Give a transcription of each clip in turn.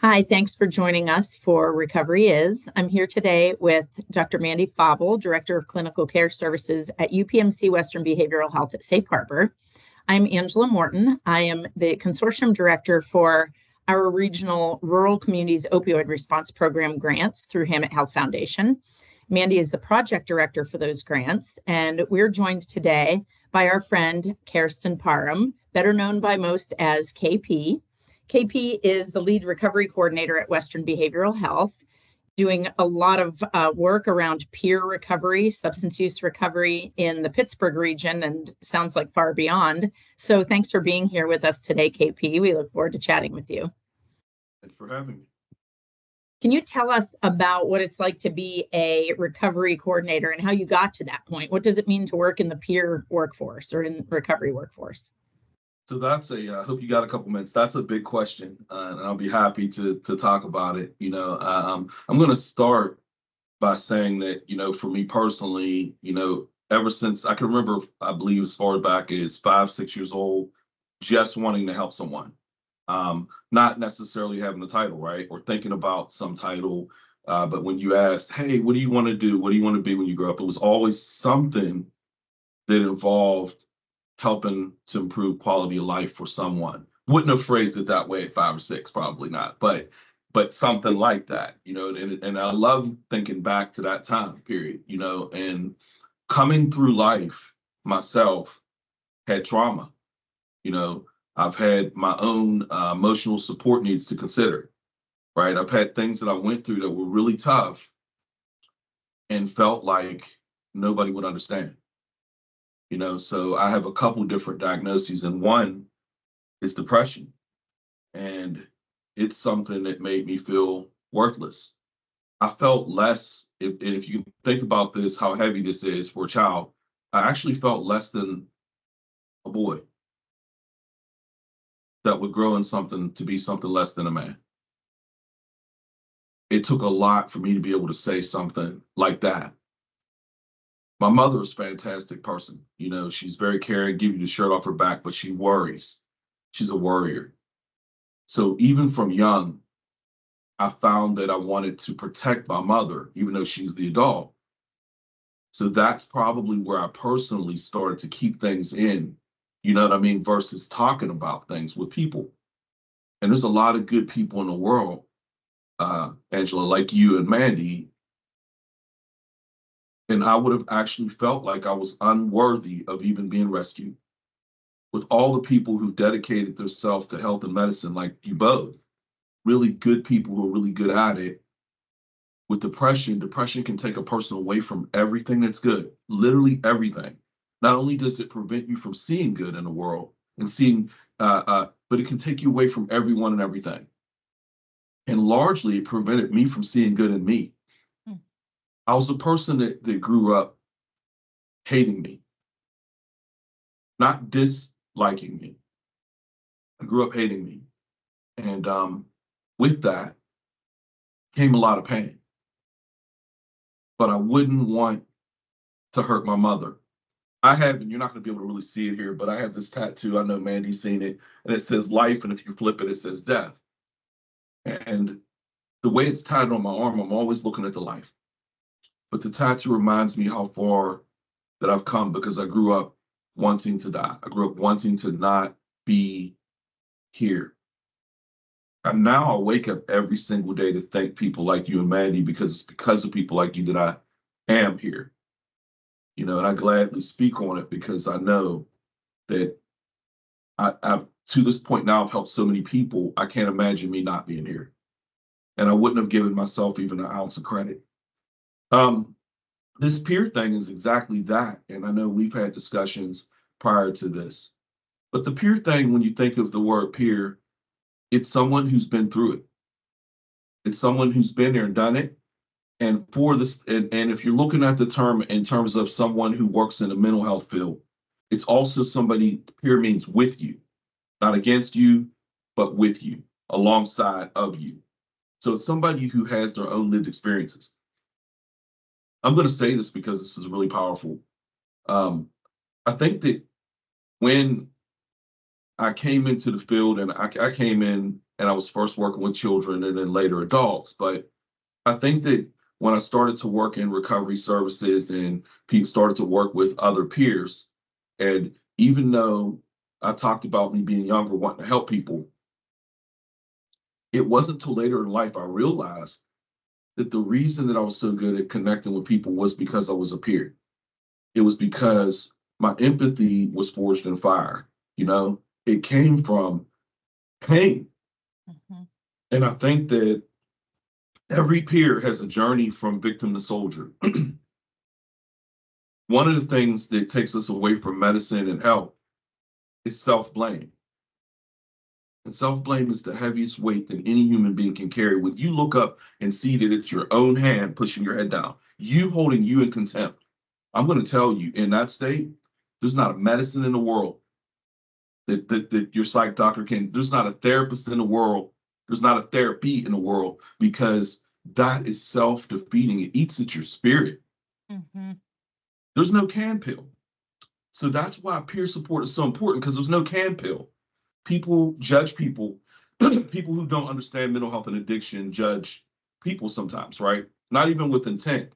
Hi, thanks for joining us for Recovery Is. I'm here today with Dr. Mandy Fauble, Director of Clinical Care Services at UPMC Western Behavioral Health at Safe Harbor. I'm Angela Morton. I am the Consortium Director for our regional rural communities opioid response program grants through Hammett Health Foundation. Mandy is the project director for those grants, and we're joined today by our friend KP Parham, better known by most as KP. KP is the lead recovery coordinator at Western Behavioral Health, doing a lot of work around peer recovery, substance use recovery in the Pittsburgh region, and sounds like far beyond. So thanks for being here with us today, KP. We look forward to chatting with you. Thanks for having me. Can you tell us about what it's like to be a recovery coordinator and how you got to that point? What does it mean to work in the peer workforce or in recovery workforce? So that's I hope you got a couple minutes. That's a big question, and I'll be happy to talk about it. I'm going to start by saying that, for me personally, ever since I can remember, I believe as far back as 5, 6 years old, just wanting to help someone, not necessarily having a title, right, or thinking about some title. But when you asked, hey, what do you want to do? What do you want to be when you grow up? It was always something that involved helping to improve quality of life for someone. Wouldn't have phrased it that way at 5 or 6, probably not, but something like that, and I love thinking back to that time period, and coming through life myself had trauma. I've had my own emotional support needs to consider, right? I've had things that I went through that were really tough and felt like nobody would understand. So I have a couple different diagnoses, and one is depression. And it's something that made me feel worthless. I felt less, if you think about this, how heavy this is for a child, I actually felt less than a boy that would grow in something to be something less than a man. It took a lot for me to be able to say something like that. My mother is a fantastic person. She's very caring, give you the shirt off her back, but she worries. She's a worrier. So even from young, I found that I wanted to protect my mother, even though she's the adult. So that's probably where I personally started to keep things in, versus talking about things with people. And there's a lot of good people in the world, Angela, like you and Mandy. And I would have actually felt like I was unworthy of even being rescued. With all the people who've dedicated themselves to health and medicine, like you both, really good people who are really good at it. With depression can take a person away from everything that's good, literally everything. Not only does it prevent you from seeing good in the world and seeing, but it can take you away from everyone and everything. And largely, it prevented me from seeing good in me. I was a person that grew up hating me, not disliking me. I grew up hating me. And with that came a lot of pain. But I wouldn't want to hurt my mother. I have, and you're not going to be able to really see it here, but I have this tattoo. I know Mandy's seen it, and it says life, and if you flip it, it says death. And the way it's tied on my arm, I'm always looking at the life. But the tattoo reminds me how far that I've come because I grew up wanting to die. I grew up wanting to not be here. And now I wake up every single day to thank people like you and Mandy because it's because of people like you that I am here. And I gladly speak on it because I know that I've to this point now I've helped so many people. I can't imagine me not being here. And I wouldn't have given myself even an ounce of credit. This peer thing is exactly that. And I know we've had discussions prior to this. But the peer thing, when you think of the word peer, it's someone who's been through it. It's someone who's been there and done it. And for this, and if you're looking at the term in terms of someone who works in the mental health field, it's also somebody, peer means with you, not against you, but with you, alongside of you. So it's somebody who has their own lived experiences. I'm going to say this because this is really powerful. I think that when I came into the field, and I came in and I was first working with children and then later adults. But I think that when I started to work in recovery services and people started to work with other peers, and even though I talked about me being younger, wanting to help people, it wasn't until later in life I realized that the reason that I was so good at connecting with people was because I was a peer. It was because my empathy was forged in fire. It came from pain. Mm-hmm. And I think that every peer has a journey from victim to soldier. One of the things that takes us away from medicine and health is self-blame. And self-blame is the heaviest weight that any human being can carry. When you look up and see that it's your own hand pushing your head down, you holding you in contempt, I'm going to tell you, in that state, there's not a medicine in the world that your psych doctor can, there's not a therapist in the world, there's not a therapy in the world, because that is self-defeating. It eats at your spirit. Mm-hmm. There's no can pill. So that's why peer support is so important, because there's no can pill. People judge people. People who don't understand mental health and addiction judge people sometimes, right? Not even with intent.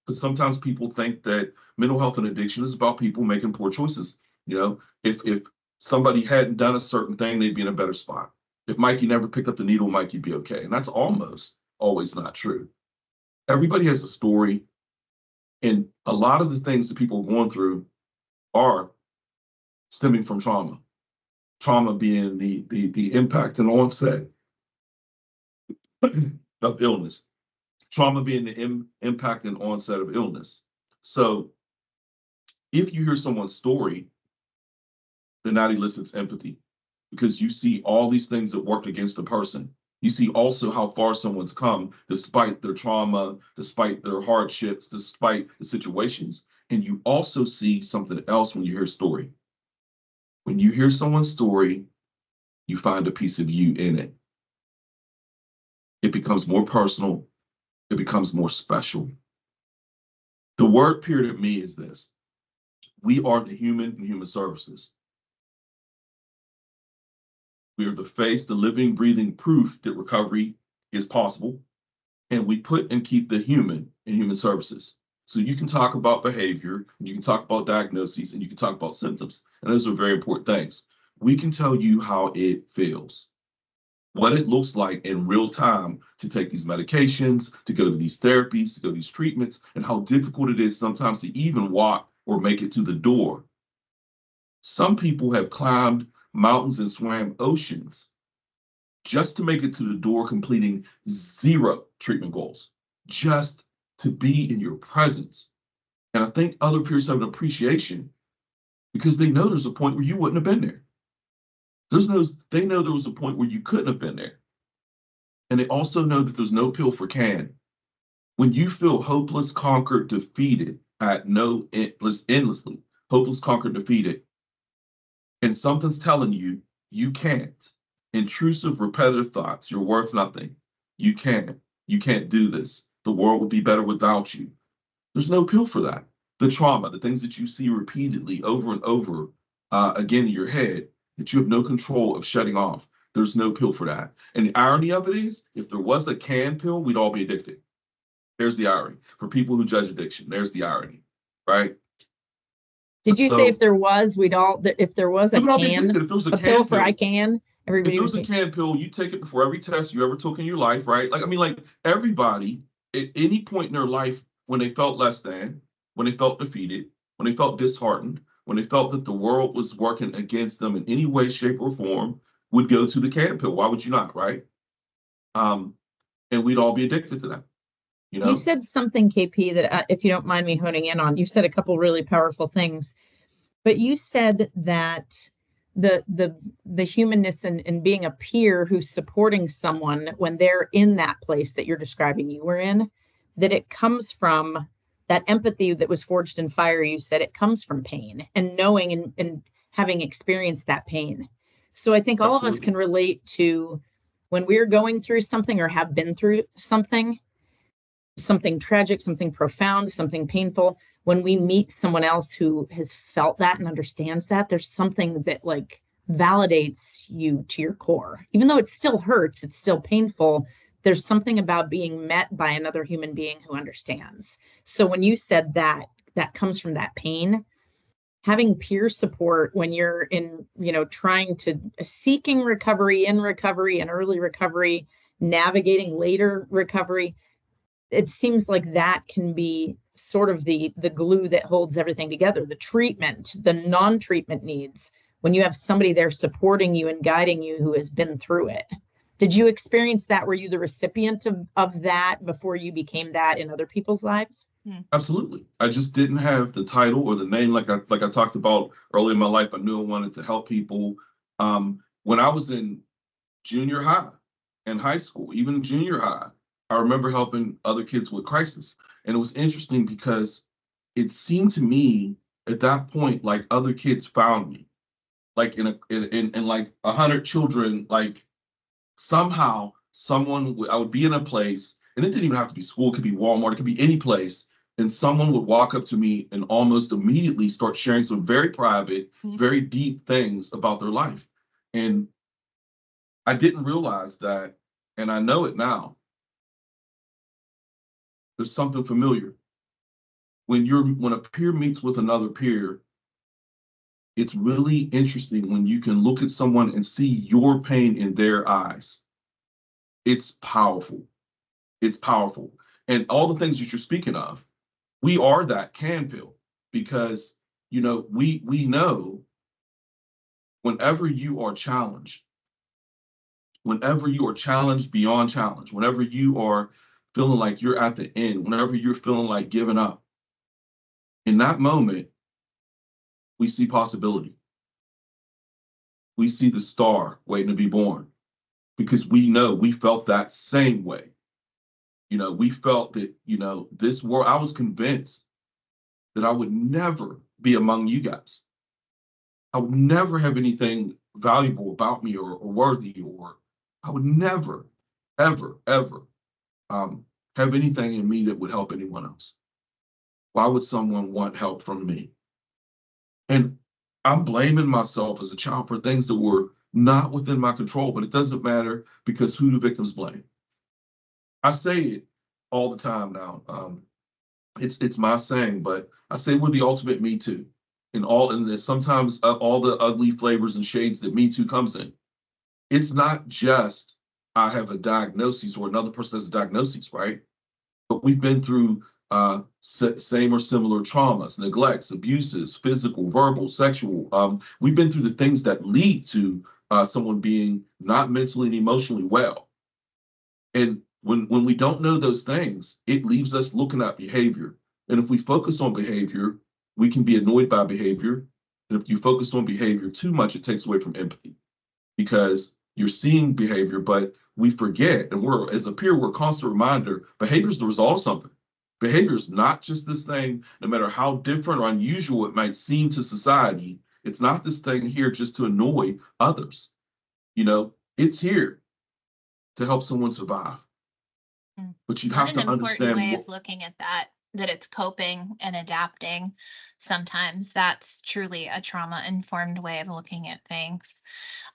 But sometimes people think that mental health and addiction is about people making poor choices. If somebody hadn't done a certain thing, they'd be in a better spot. If Mikey never picked up the needle, Mikey'd be okay. And that's almost always not true. Everybody has a story. And a lot of the things that people are going through are stemming from trauma. Trauma being the impact and onset of illness. Trauma being the impact and onset of illness. So if you hear someone's story, then that elicits empathy, because you see all these things that worked against a person. You see also how far someone's come despite their trauma, despite their hardships, despite the situations. And you also see something else when you hear a story. When you hear someone's story, you find a piece of you in it. It becomes more personal. It becomes more special. The word peer to me is this: we are the human in human services. We are the face, the living, breathing proof that recovery is possible. And we put and keep the human in human services. So you can talk about behavior, and you can talk about diagnoses, and you can talk about symptoms. And those are very important things. We can tell you how it feels, what it looks like in real time to take these medications, to go to these therapies, to go to these treatments, and how difficult it is sometimes to even walk or make it to the door. Some people have climbed mountains and swam oceans just to make it to the door, completing 0 treatment goals, just to be in your presence. And I think other peers have an appreciation because they know there's a point where you wouldn't have been there. They know there was a point where you couldn't have been there. And they also know that there's no pill for can. When you feel hopeless, conquered, defeated endlessly, hopeless, conquered, defeated, and something's telling you, you can't. Intrusive, repetitive thoughts, you're worth nothing. You can't do this. The world would be better without you. There's no pill for that. The trauma, the things that you see repeatedly over and over again in your head that you have no control of shutting off. There's no pill for that. And the irony of it is, if there was a can pill, we'd all be addicted. There's the irony. For people who judge addiction, there's the irony, right? Did you say if there was, if there was a can, if there was a pill for I can, everybody if there was a can pill, you take it before every test you ever took in your life, right? Like everybody at any point in their life, when they felt less than, when they felt defeated, when they felt disheartened, when they felt that the world was working against them in any way, shape, or form, would go to the can pill. Why would you not, right? And we'd all be addicted to that. You said something, KP, that if you don't mind me honing in on, you said a couple really powerful things, but you said that the humanness and being a peer who's supporting someone when they're in that place that you're describing you were in, that it comes from that empathy that was forged in fire. You said it comes from pain and knowing and having experienced that pain. So I think all of us can relate to when we're going through something or have been through something tragic, something profound, something painful. When we meet someone else who has felt that and understands that, there's something that like validates you to your core. Even though it still hurts, it's still painful, there's something about being met by another human being who understands. So when you said that, that comes from that pain, having peer support when you're in, trying to seeking recovery, in recovery, and early recovery, navigating later recovery, it seems like that can be sort of the glue that holds everything together. The treatment, the non-treatment needs, when you have somebody there supporting you and guiding you who has been through it. Did you experience that? Were you the recipient of that before you became that in other people's lives? Absolutely. I just didn't have the title or the name like I talked about early in my life. I knew I wanted to help people. When I was in junior high and high school, even junior high, I remember helping other kids with crisis. And it was interesting because it seemed to me at that point like other kids found me. Like in like 100 children, like somehow I would be in a place, and it didn't even have to be school, it could be Walmart, it could be any place, and someone would walk up to me and almost immediately start sharing some very private, very deep things about their life. And I didn't realize that, and I know it now. There's something familiar. When a peer meets with another peer, it's really interesting when you can look at someone and see your pain in their eyes. It's powerful. It's powerful. And all the things that you're speaking of, we are that can pill because, we know whenever you are challenged beyond challenge, whenever you are feeling like you're at the end, whenever you're feeling like giving up, in that moment, we see possibility. We see the star waiting to be born because we know we felt that same way. We felt that, this world, I was convinced that I would never be among you guys. I would never have anything valuable about me or worthy, or I would never, ever, ever have anything in me that would help anyone else. Why would someone want help from me? And I'm blaming myself as a child for things that were not within my control, but it doesn't matter because who do victims blame? I say it all the time now. It's my saying, but I say we're the ultimate Me Too. And sometimes all the ugly flavors and shades that Me Too comes in. It's not just I have a diagnosis or another person has a diagnosis, right? But we've been through same or similar traumas, neglects, abuses, physical, verbal, sexual. We've been through the things that lead to someone being not mentally and emotionally well. And when we don't know those things, it leaves us looking at behavior. And if we focus on behavior, we can be annoyed by behavior. And if you focus on behavior too much, it takes away from empathy because you're seeing behavior, but we forget. And as a peer, we're a constant reminder, behavior is the result of something. Behavior is not just this thing, no matter how different or unusual it might seem to society. It's not this thing here just to annoy others. It's here to help someone survive. But you have to understand. What an important way of looking at that it's coping and adapting. Sometimes that's truly a trauma-informed way of looking at things.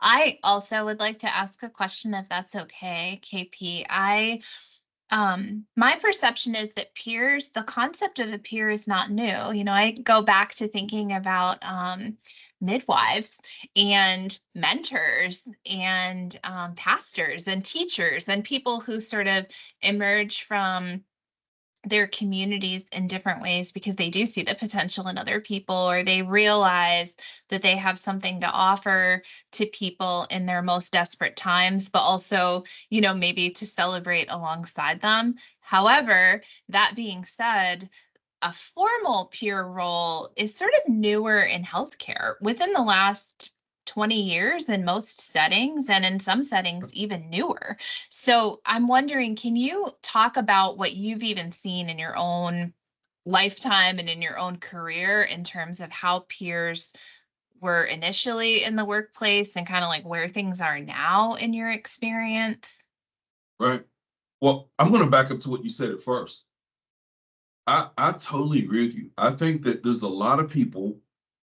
I also would like to ask a question, if that's okay, KP. My perception is that the concept of a peer is not new. I go back to thinking about midwives and mentors and pastors and teachers and people who sort of emerge from their communities in different ways because they do see the potential in other people, or they realize that they have something to offer to people in their most desperate times, but also, maybe to celebrate alongside them. However, that being said, a formal peer role is sort of newer in healthcare within the last 20 years in most settings, and in some settings even newer. So I'm wondering, can you talk about what you've even seen in your own lifetime and in your own career in terms of how peers were initially in the workplace and kind of like where things are now in your experience? Right. Well, I'm going to back up to what you said at first. I totally agree with you. I think that there's a lot of people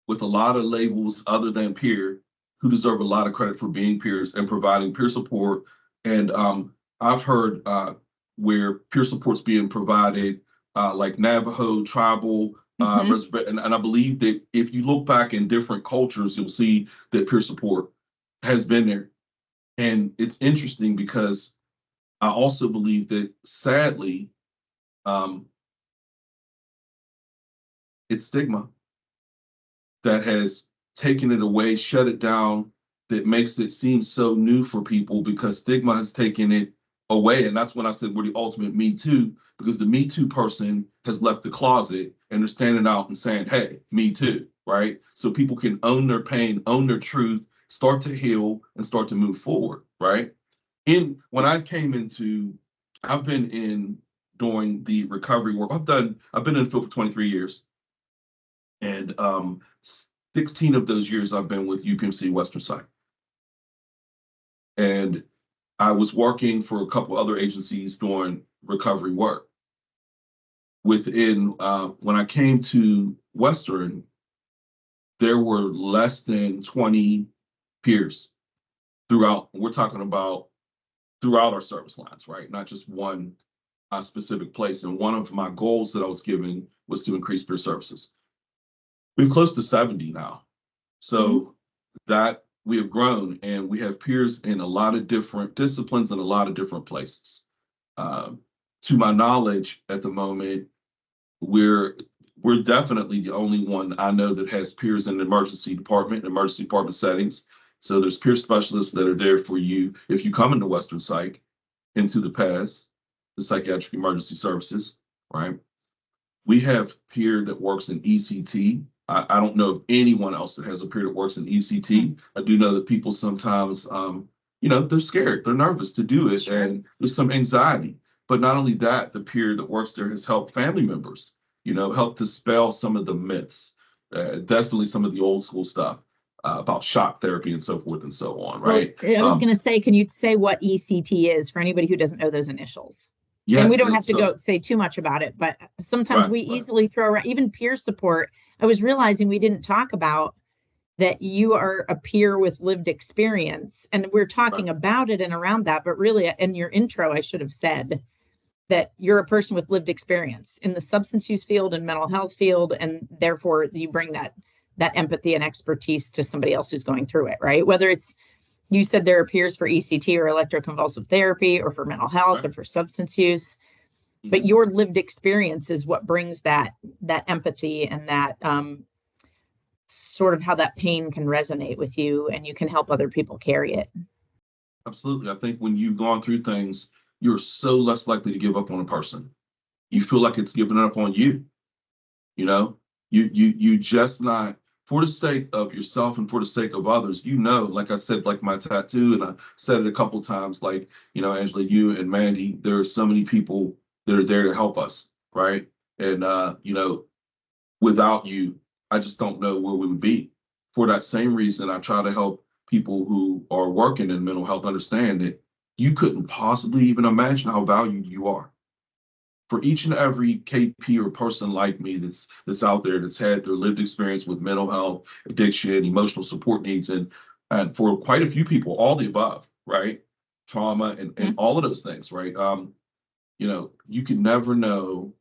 with a lot of labels other than peer who deserve a lot of credit for being peers and providing peer support. And I've heard where peer support's being provided, like Navajo tribal, and I believe that if you look back in different cultures, you'll see that peer support has been there. And it's interesting because I also believe that sadly, it's stigma that has taken it away, shut it down, that makes it seem so new for people because stigma has taken it away. And that's when I said we're the ultimate Me Too, because the Me Too person has left the closet and they're standing out and saying, hey, me too, right? So people can own their pain, own their truth, start to heal and start to move forward, right? When I came into, I've been in doing the recovery work. I've been in the field for 23 years. And 16 of those years I've been with UPMC Western Psych. And I was working for a couple other agencies doing recovery work. When I came to Western, there were less than 20 peers throughout. We're talking about throughout our service lines, right? Not just one specific place. And one of my goals that I was given was to increase peer services. We're close to 70 now. So that we have grown and we have peers in a lot of different disciplines and a lot of different places. To my knowledge at the moment, we're definitely the only one I know that has peers in the emergency department settings. So there's peer specialists that are there for you if you come into Western Psych, into the PAS, the Psychiatric Emergency Services, right? We have peer that works in ECT. I don't know of anyone else that has a peer that works in ECT. I do know that people sometimes, they're scared, they're nervous to do it, and there's some anxiety. But not only that, the peer that works there has helped family members, help dispel some of the myths, definitely some of the old school stuff about shock therapy and so forth and so on, right? Well, I was going to say, can you say what ECT is for anybody who doesn't know those initials? Yes, and we don't have to go say too much about it, but sometimes we easily throw around even peer support. I was realizing we didn't talk about that you are a peer with lived experience, and we're talking about it and around that, but really in your intro, I should have said that you're a person with lived experience in the substance use field and mental health field, and therefore you bring that empathy and expertise to somebody else who's going through it, right? Whether it's, you said there are peers for ECT or electroconvulsive therapy or for mental health or for substance use, but your lived experience is what brings that empathy and that sort of how that pain can resonate with you, and you can help other people carry it. Absolutely. I think when you've gone through things, you're so less likely to give up on a person. You feel like it's giving up on you. You just not, for the sake of yourself and for the sake of others, like I said, like my tattoo, and I said it a couple times, like, Angela, you and Mandy, there are so many people that are there to help us, right? And, without you, I just don't know where we would be. For that same reason, I try to help people who are working in mental health understand that you couldn't possibly even imagine how valued you are. For each and every KP or person like me that's out there, that's had their lived experience with mental health, addiction, emotional support needs, and for quite a few people, all the above, right? Trauma and all of those things, right? You can never know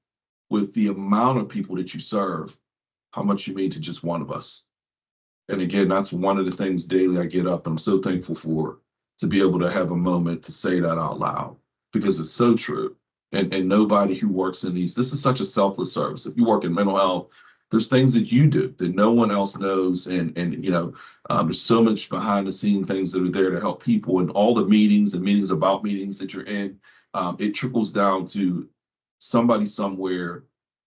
with the amount of people that you serve, how much you mean to just one of us. And again, that's one of the things daily I get up and I'm so thankful for, to be able to have a moment to say that out loud, because it's so true. And nobody who works in this is such a selfless service. If you work in mental health, there's things that you do that no one else knows. And there's so much behind the scene things that are there to help people, and all the meetings and meetings about meetings that you're in, it trickles down to somebody somewhere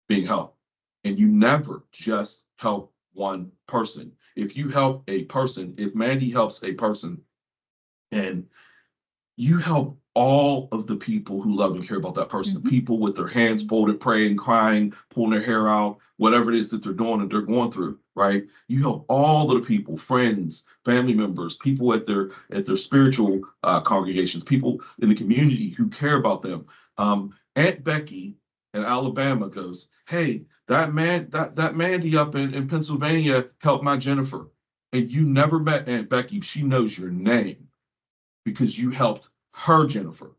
being helped. And you never just help one person. If you help a person, if Mandy helps a person, and you help all of the people who love and care about that person, people with their hands folded, praying, crying, pulling their hair out, whatever it is that they're doing and they're going through, right? You help all of the people, friends, family members, people at their spiritual congregations, people in the community who care about them. Aunt Becky in Alabama goes, hey, that Mandy up in Pennsylvania helped my Jennifer. and you never met Aunt Becky, she knows your name because you helped her, Jennifer.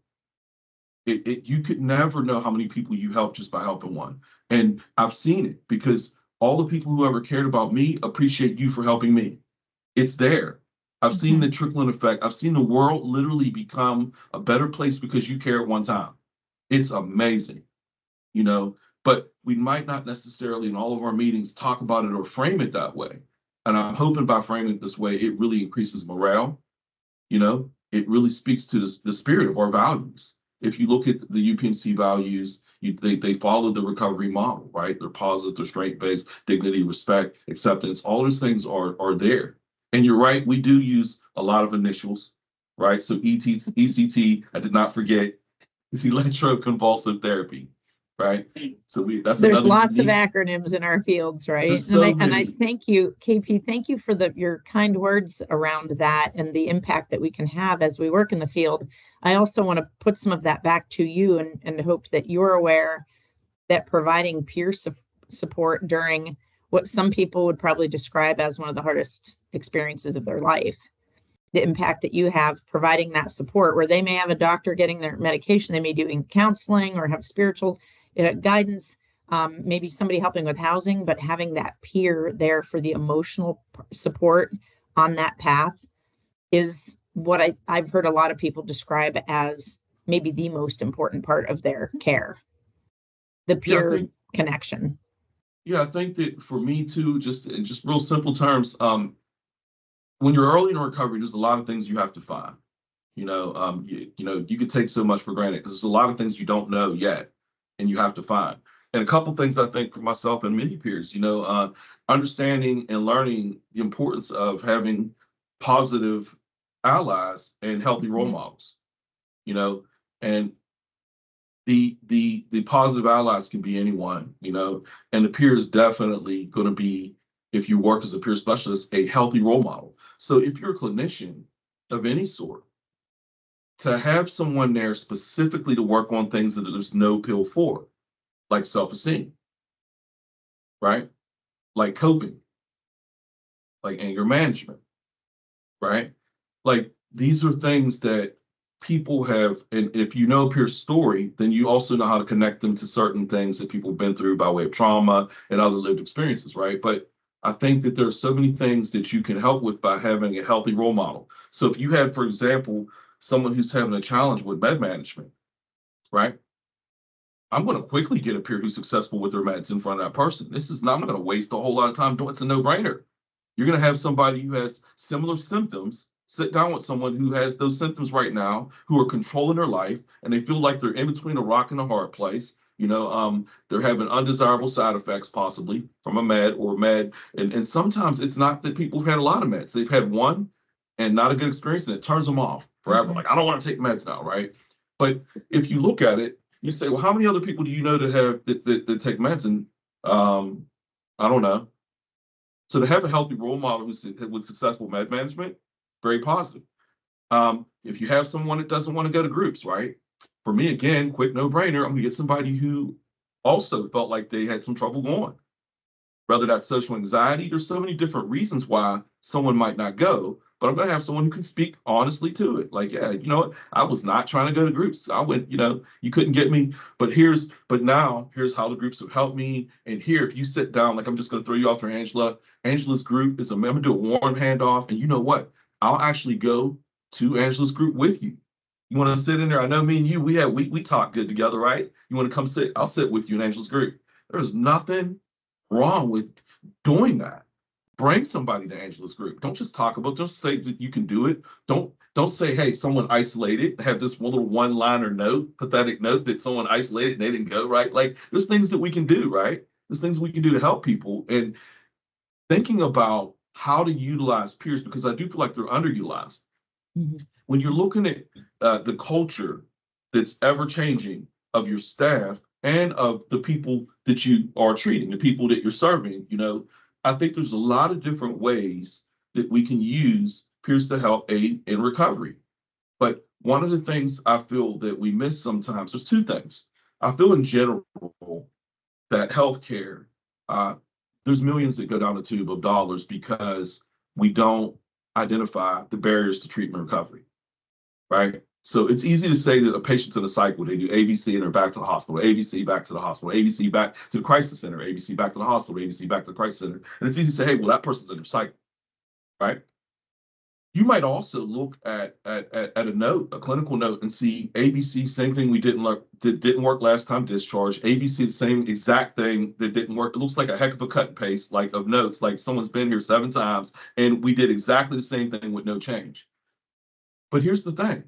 You could never know how many people you helped just by helping one. And I've seen it because all the people who ever cared about me appreciate you for helping me. It's there. I've seen the trickling effect. I've seen the world literally become a better place because you care at one time. It's amazing, you know, but we might not necessarily in all of our meetings talk about it or frame it that way. And I'm hoping by framing it this way, it really increases morale. You know, it really speaks to the spirit of our values. If you look at the UPMC values, they follow the recovery model, right? They're positive, they're strength-based, dignity, respect, acceptance. All those things are there. And you're right, we do use a lot of initials, right? So ECT, I did not forget, it's electroconvulsive therapy, right? So that's there's another lots of unique, acronyms in our fields, right? there's so And I many. thank you, KP. Thank you for your kind words around that and the impact that we can have as we work in the field. I also want to put some of that back to you and hope that you're aware that providing peer support during what some people would probably describe as one of the hardest experiences of their life, the impact that you have providing that support, where they may have a doctor getting their medication, they may be doing counseling or have spiritual guidance, maybe somebody helping with housing, but having that peer there for the emotional support on that path is what I've heard a lot of people describe as maybe the most important part of their care, the peer connection. Yeah, I think that for me too, just in just real simple terms, when you're early in recovery, there's a lot of things you have to find. You know, you could take so much for granted because there's a lot of things you don't know yet, and you have to find. And a couple things I think for myself and many peers, understanding and learning the importance of having positive allies and healthy role models. And the positive allies can be anyone, and the peer is definitely going to be, if you work as a peer specialist, a healthy role model. So if you're a clinician of any sort, to have someone there specifically to work on things that there's no pill for, like self-esteem, right? Like coping, like anger management, right? Like these are things that people have, and if you know a peer story, then you also know how to connect them to certain things that people have been through by way of trauma and other lived experiences, right? But I think that there are so many things that you can help with by having a healthy role model. So if you had, for example, someone who's having a challenge with med management, right? I'm going to quickly get a peer who's successful with their meds in front of that person. I'm not going to waste a whole lot of time doing it. It's a no-brainer. You're going to have somebody who has similar symptoms sit down with someone who has those symptoms right now, who are controlling their life, and they feel like they're in between a rock and a hard place. They're having undesirable side effects possibly from a med. And sometimes it's not that people have had a lot of meds. They've had one and not a good experience, and it turns them off forever. Like, I don't want to take meds now, right? But if you look at it, you say, well, how many other people do you know that take meds? And I don't know. So to have a healthy role model with successful med management, very positive. If you have someone that doesn't want to go to groups, right? For me, again, quick no-brainer, I'm going to get somebody who also felt like they had some trouble going. Whether that's social anxiety, there's so many different reasons why someone might not go, but I'm going to have someone who can speak honestly to it. Like, yeah, you know what? I was not trying to go to groups. I went, you couldn't get me, but now here's how the groups have helped me. And here, if you sit down, like I'm just going to throw you off for Angela. Angela's group is I'm going to do a warm handoff. And you know what? I'll actually go to Angela's group with you. You want to sit in there? I know me and you, we talk good together, right? You want to come sit? I'll sit with you in Angela's group. There's nothing wrong with doing that. Bring somebody to Angela's group. Don't just talk about, just say that you can do it. Don't say, hey, someone isolated, have this little one-liner note, pathetic note that someone isolated and they didn't go, right? Like there's things that we can do, right? There's things we can do to help people. And thinking about how to utilize peers, because I do feel like they're underutilized. Mm-hmm. When you're looking at the culture that's ever changing of your staff and of the people that you are treating, the people that you're serving, I think there's a lot of different ways that we can use peers to help aid in recovery. But one of the things I feel that we miss sometimes, there's two things. I feel in general that healthcare, there's millions that go down the tube of dollars because we don't identify the barriers to treatment recovery, right? So it's easy to say that a patient's in a cycle. They do ABC and they're back to the hospital, ABC back to the hospital, ABC back to the crisis center, ABC back to the hospital, ABC back to the crisis center. And it's easy to say, hey, well, that person's in their cycle, right? You might also look at a note, a clinical note, and see ABC, same thing that didn't work last time, discharge. ABC, the same exact thing that didn't work. It looks like a heck of a cut and paste, like of notes, like someone's been here 7 times, and we did exactly the same thing with no change. But here's the thing.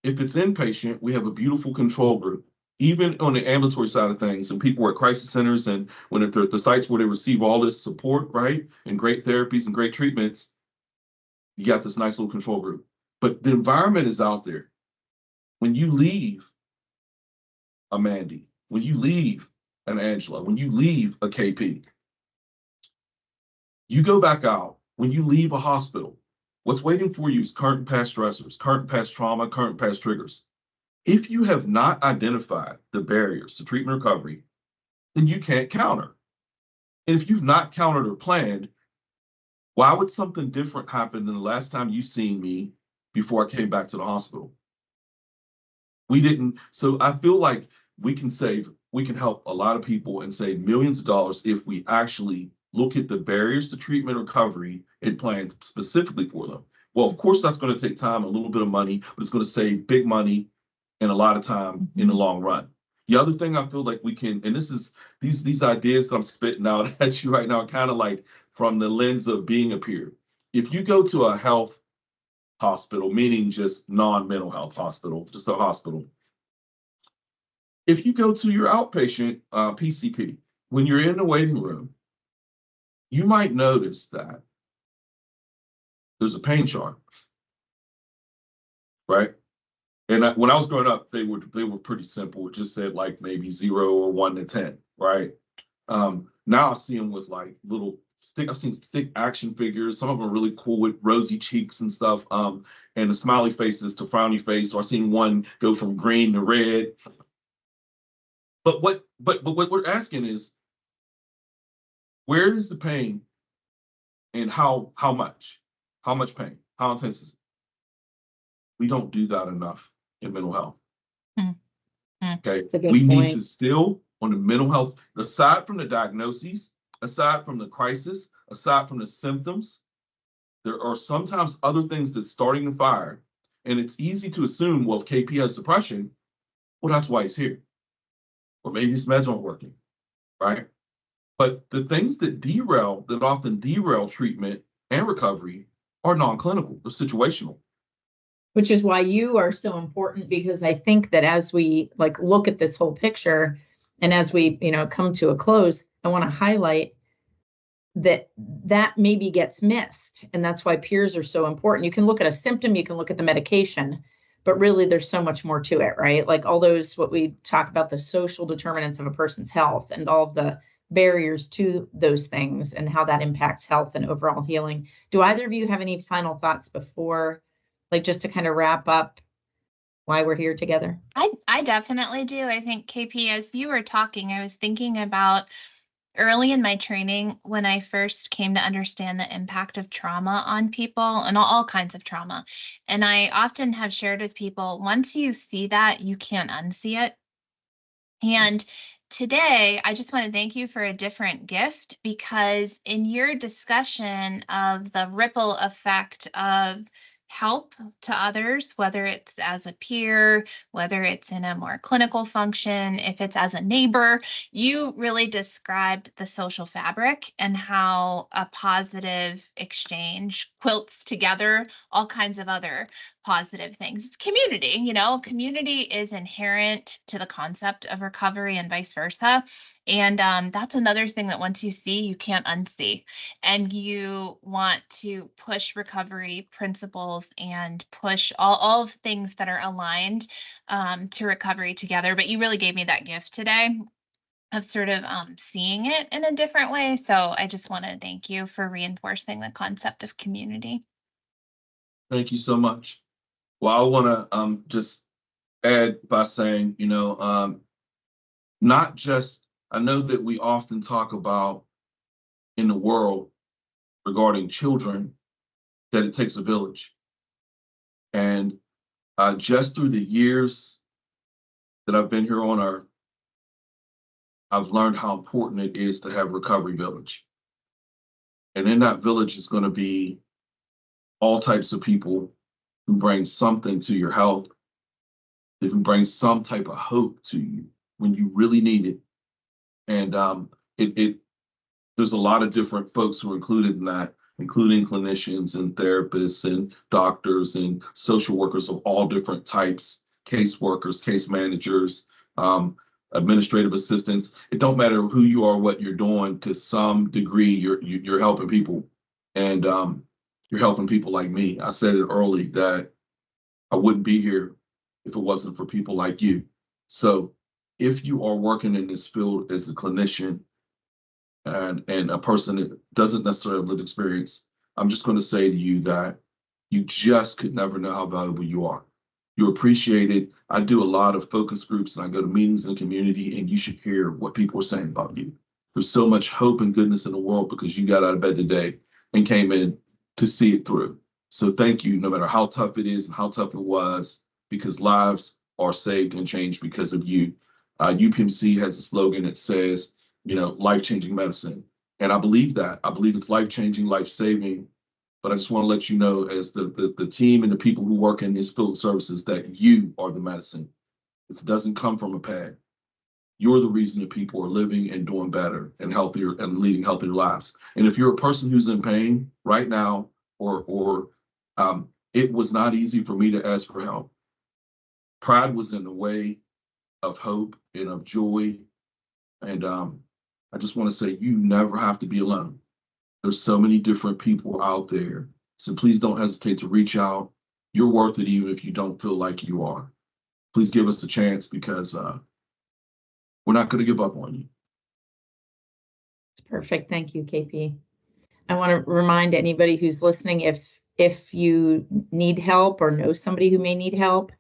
If it's inpatient, we have a beautiful control group. Even on the ambulatory side of things, and people are at crisis centers and when they're at the sites where they receive all this support, right, and great therapies and great treatments, you got this nice little control group. But the environment is out there. When you leave a Mandy, when you leave an Angela, when you leave a KP, you go back out. When you leave a hospital, what's waiting for you is current and past stressors, current and past trauma, current and past triggers. If you have not identified the barriers to treatment recovery, then you can't counter. And if you've not countered or planned, why would something different happen than the last time you seen me before I came back to the hospital? We didn't. So I feel like we can help a lot of people and save millions of dollars if we actually look at the barriers to treatment recovery and plan specifically for them. Well, of course, that's going to take time, a little bit of money, but it's going to save big money and a lot of time in the long run. The other thing I feel like we can, and this is these ideas that I'm spitting out at you right now, kind of like from the lens of being a peer. If you go to a health hospital, meaning just non-mental health hospital, just a hospital. If you go to your outpatient PCP, when you're in the waiting room, you might notice that there's a pain chart, right? And when I was growing up, they were pretty simple. It just said like maybe 0 or 1 to 10, right? Now I see them with like little I've seen stick action figures. Some of them are really cool with rosy cheeks and stuff, and the smiley faces to frowny face. Or I've seen one go from green to red. But what we're asking is, where is the pain, and how much? How much pain? How intense is it? We don't do that enough in mental health. Okay, we need to still on the mental health, aside from the diagnoses, aside from the crisis, aside from the symptoms, there are sometimes other things that's starting the fire. And it's easy to assume, well, if KP has depression, well, that's why he's here. Or maybe his meds aren't working, right? But the things that often derail treatment and recovery are non-clinical, they're situational. Which is why you are so important, because I think that as we look at this whole picture and as we, come to a close, I want to highlight that maybe gets missed. And that's why peers are so important. You can look at a symptom, you can look at the medication, but really there's so much more to it, right? Like all those, what we talk about, the social determinants of a person's health and all of the barriers to those things and how that impacts health and overall healing. Do either of you have any final thoughts before, just to kind of wrap up why we're here together? I definitely do. I think, KP, as you were talking, I was thinking about early in my training when I first came to understand the impact of trauma on people and all kinds of trauma. And I often have shared with people, once you see that, you can't unsee it. And today, I just want to thank you for a different gift, because in your discussion of the ripple effect of help to others, whether it's as a peer, whether it's in a more clinical function, if it's as a neighbor, you really described the social fabric and how a positive exchange quilts together all kinds of other positive things. It's community, community is inherent to the concept of recovery and vice versa. And that's another thing that once you see, you can't unsee. And you want to push recovery principles and push all of things that are aligned to recovery together. But you really gave me that gift today of sort of seeing it in a different way. So I just want to thank you for reinforcing the concept of community. Thank you so much. Well, I want to just add by saying, not just, I know that we often talk about in the world regarding children that it takes a village. And just through the years that I've been here on Earth, I've learned how important it is to have a recovery village. And in that village is going to be all types of people who bring something to your health, who bring some type of hope to you when you really need it. And there's a lot of different folks who are included in that, including clinicians and therapists and doctors and social workers of all different types, caseworkers, case managers, administrative assistants. It don't matter who you are, what you're doing. To some degree, you're helping people, and you're helping people like me. I said it early that I wouldn't be here if it wasn't for people like you. So if you are working in this field as a clinician and a person that doesn't necessarily have lived experience, I'm just going to say to you that you just could never know how valuable you are. You're appreciated. I do a lot of focus groups and I go to meetings in the community, and you should hear what people are saying about you. There's so much hope and goodness in the world because you got out of bed today and came in to see it through. So thank you, no matter how tough it is and how tough it was, because lives are saved and changed because of you. UPMC has a slogan that says, life-changing medicine. And I believe that. I believe it's life-changing, life-saving. But I just want to let you know, as the team and the people who work in this field of services, that you are the medicine. It doesn't come from a pad. You're the reason that people are living and doing better and healthier and leading healthier lives. And if you're a person who's in pain right now, or it was not easy for me to ask for help. Pride was in the way of hope and of joy. And I just want to say, you never have to be alone. There's so many different people out there. So please don't hesitate to reach out. You're worth it, even if you don't feel like you are. Please give us a chance, because we're not going to give up on you. It's perfect. Thank you, KP. I want to remind anybody who's listening, if you need help or know somebody who may need help,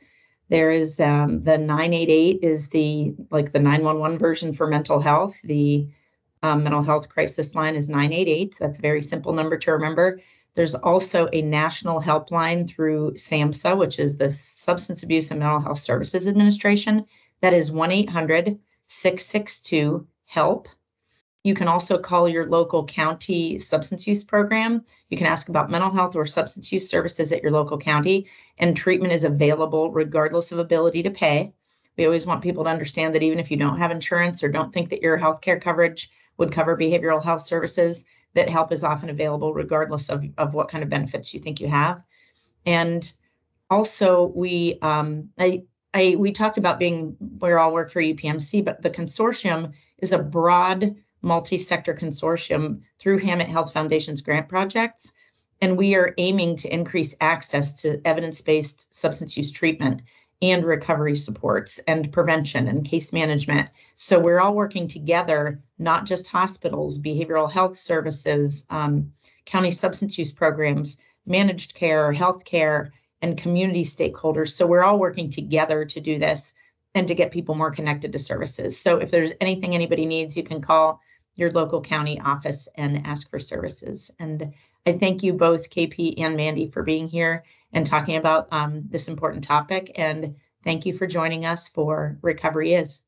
there is the 988 is the 911 version for mental health. The mental health crisis line is 988. That's a very simple number to remember. There's also a national helpline through SAMHSA, which is the Substance Abuse and Mental Health Services Administration. That is 1-800-662-HELP. You can also call your local county substance use program. You can ask about mental health or substance use services at your local county, and treatment is available regardless of ability to pay. We always want people to understand that even if you don't have insurance or don't think that your healthcare coverage would cover behavioral health services, that help is often available regardless of what kind of benefits you think you have. And also, we talked about we all work for UPMC, but the consortium is a broad multi-sector consortium through Hammett Health Foundation's grant projects. And we are aiming to increase access to evidence-based substance use treatment and recovery supports and prevention and case management. So we're all working together, not just hospitals, behavioral health services, county substance use programs, managed care, healthcare, and community stakeholders. So we're all working together to do this and to get people more connected to services. So if there's anything anybody needs, you can call your local county office and ask for services. And I thank you both, KP and Mandy, for being here and talking about this important topic. And thank you for joining us for Recovery Is.